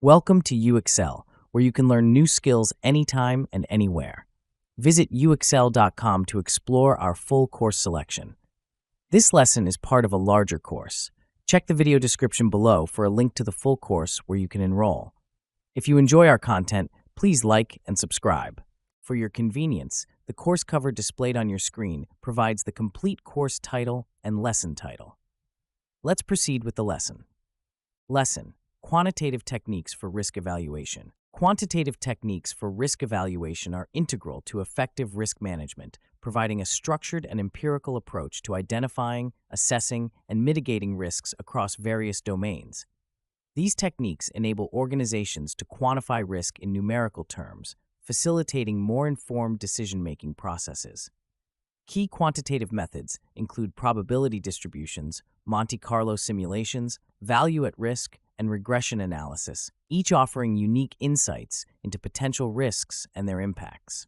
Welcome to UXL, where you can learn new skills anytime and anywhere. Visit uxl.com to explore our full course selection. This lesson is part of a larger course. Check the video description below for a link to the full course where you can enroll. If you enjoy our content, please like and subscribe. For your convenience, the course cover displayed on your screen provides the complete course title and lesson title. Let's proceed with the lesson. Lesson: Quantitative techniques for risk evaluation. Quantitative techniques for risk evaluation are integral to effective risk management, providing a structured and empirical approach to identifying, assessing, and mitigating risks across various domains. These techniques enable organizations to quantify risk in numerical terms, facilitating more informed decision-making processes. Key quantitative methods include probability distributions, Monte Carlo simulations, value at risk, and regression analysis, each offering unique insights into potential risks and their impacts.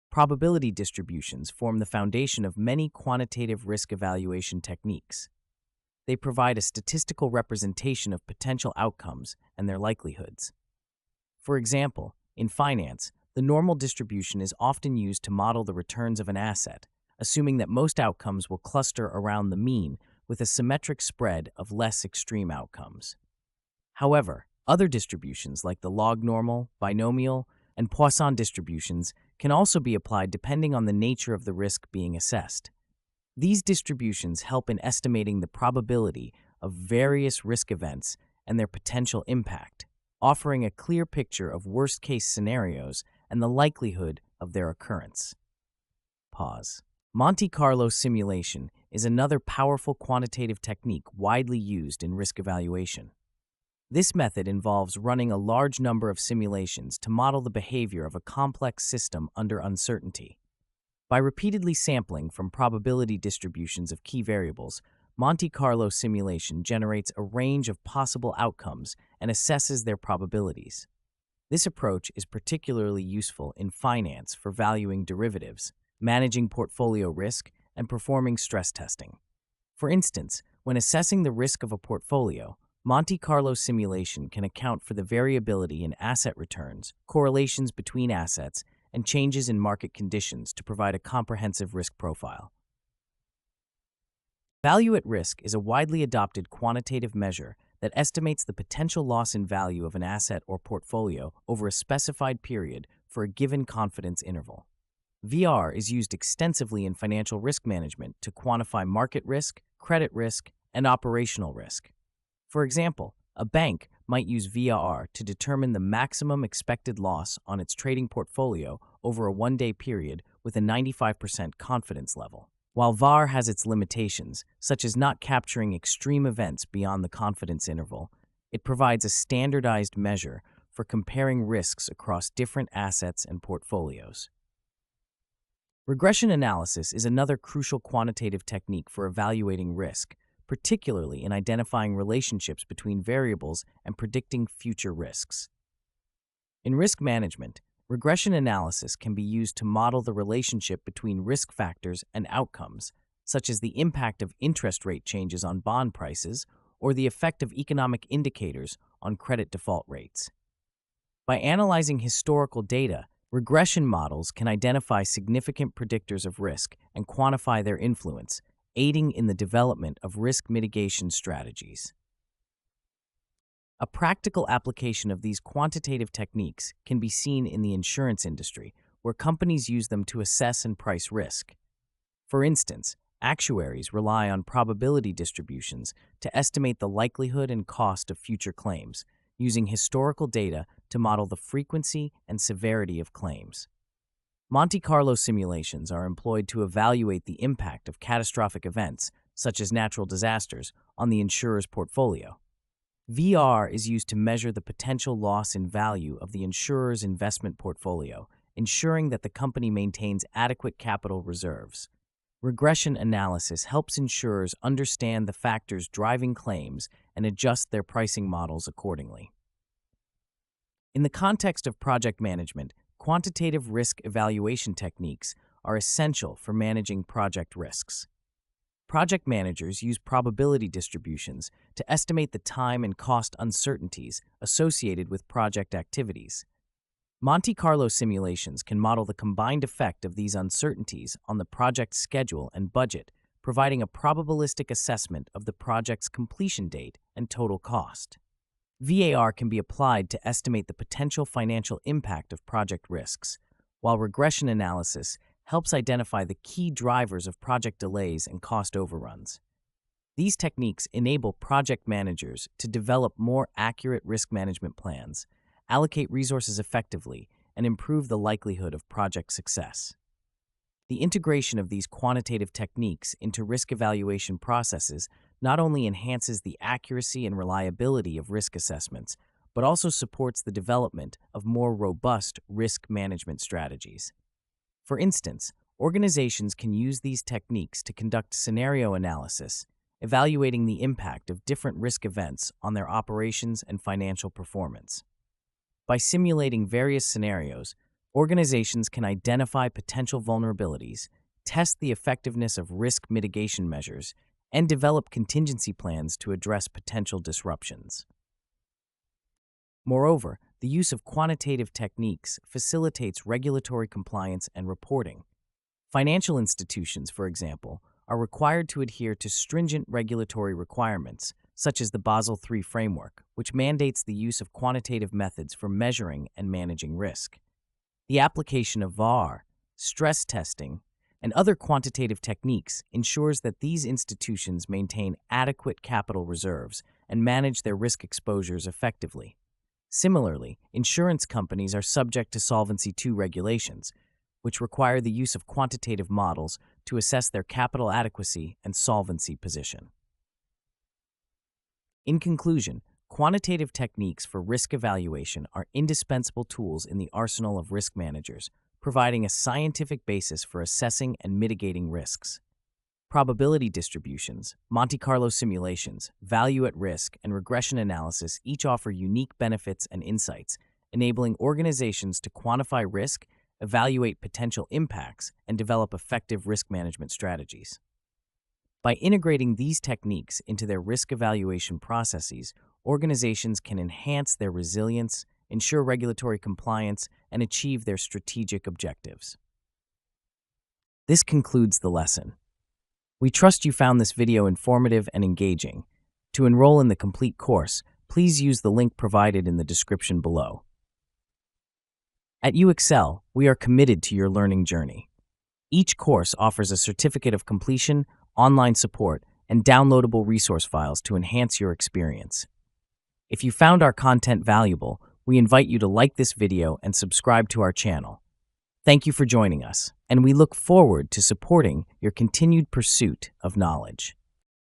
Probability distributions form the foundation of many quantitative risk evaluation techniques. They provide a statistical representation of potential outcomes and their likelihoods. For example, in finance, the normal distribution is often used to model the returns of an asset, assuming that most outcomes will cluster around the mean with a symmetric spread of less extreme outcomes. However, other distributions like the lognormal, binomial, and Poisson distributions can also be applied depending on the nature of the risk being assessed. These distributions help in estimating the probability of various risk events and their potential impact, offering a clear picture of worst-case scenarios and the likelihood of their occurrence. Pause. Monte Carlo simulation is another powerful quantitative technique widely used in risk evaluation. This method involves running a large number of simulations to model the behavior of a complex system under uncertainty. By repeatedly sampling from probability distributions of key variables, Monte Carlo simulation generates a range of possible outcomes and assesses their probabilities. This approach is particularly useful in finance for valuing derivatives, managing portfolio risk, and performing stress testing. For instance, when assessing the risk of a portfolio, Monte Carlo simulation can account for the variability in asset returns, correlations between assets, and changes in market conditions to provide a comprehensive risk profile. Value at risk is a widely adopted quantitative measure that estimates the potential loss in value of an asset or portfolio over a specified period for a given confidence interval. VR is used extensively in financial risk management to quantify market risk, credit risk, and operational risk. For example, a bank might use VAR to determine the maximum expected loss on its trading portfolio over a one-day period with a 95% confidence level. While VAR has its limitations, such as not capturing extreme events beyond the confidence interval, it provides a standardized measure for comparing risks across different assets and portfolios. Regression analysis is another crucial quantitative technique for evaluating risk, particularly in identifying relationships between variables and predicting future risks. In risk management, regression analysis can be used to model the relationship between risk factors and outcomes, such as the impact of interest rate changes on bond prices or the effect of economic indicators on credit default rates. By analyzing historical data, regression models can identify significant predictors of risk and quantify their influence, aiding in the development of risk mitigation strategies. A practical application of these quantitative techniques can be seen in the insurance industry, where companies use them to assess and price risk. For instance, actuaries rely on probability distributions to estimate the likelihood and cost of future claims, using historical data to model the frequency and severity of claims. Monte Carlo simulations are employed to evaluate the impact of catastrophic events, such as natural disasters, on the insurer's portfolio. VR is used to measure the potential loss in value of the insurer's investment portfolio, ensuring that the company maintains adequate capital reserves. Regression analysis helps insurers understand the factors driving claims and adjust their pricing models accordingly. In the context of project management, quantitative risk evaluation techniques are essential for managing project risks. project managers use probability distributions to estimate the time and cost uncertainties associated with project activities. Monte Carlo simulations can model the combined effect of these uncertainties on the project's schedule and budget, providing a probabilistic assessment of the project's completion date and total cost. VAR can be applied to estimate the potential financial impact of project risks, while regression analysis helps identify the key drivers of project delays and cost overruns. These techniques enable project managers to develop more accurate risk management plans, allocate resources effectively, and improve the likelihood of project success. The integration of these quantitative techniques into risk evaluation processes not only enhances the accuracy and reliability of risk assessments, but also supports the development of more robust risk management strategies. For instance, organizations can use these techniques to conduct scenario analysis, evaluating the impact of different risk events on their operations and financial performance. By simulating various scenarios, organizations can identify potential vulnerabilities, test the effectiveness of risk mitigation measures, and develop contingency plans to address potential disruptions. Moreover, the use of quantitative techniques facilitates regulatory compliance and reporting. Financial institutions, for example, are required to adhere to stringent regulatory requirements, such as the Basel III framework, which mandates the use of quantitative methods for measuring and managing risk. The application of VAR, stress testing, and other quantitative techniques ensures that these institutions maintain adequate capital reserves and manage their risk exposures effectively. Similarly, insurance companies are subject to Solvency II regulations, which require the use of quantitative models to assess their capital adequacy and solvency position. In conclusion, quantitative techniques for risk evaluation are indispensable tools in the arsenal of risk managers, providing a scientific basis for assessing and mitigating risks. Probability distributions, Monte Carlo simulations, value at risk, and regression analysis each offer unique benefits and insights, enabling organizations to quantify risk, evaluate potential impacts, and develop effective risk management strategies. By integrating these techniques into their risk evaluation processes, organizations can enhance their resilience, ensure regulatory compliance, and achieve their strategic objectives. This concludes the lesson. We trust you found this video informative and engaging. To enroll in the complete course, please use the link provided in the description below. At UXL, we are committed to your learning journey. Each course offers a certificate of completion, online support, and downloadable resource files to enhance your experience. If you found our content valuable, we invite you to like this video and subscribe to our channel. Thank you for joining us, and we look forward to supporting your continued pursuit of knowledge.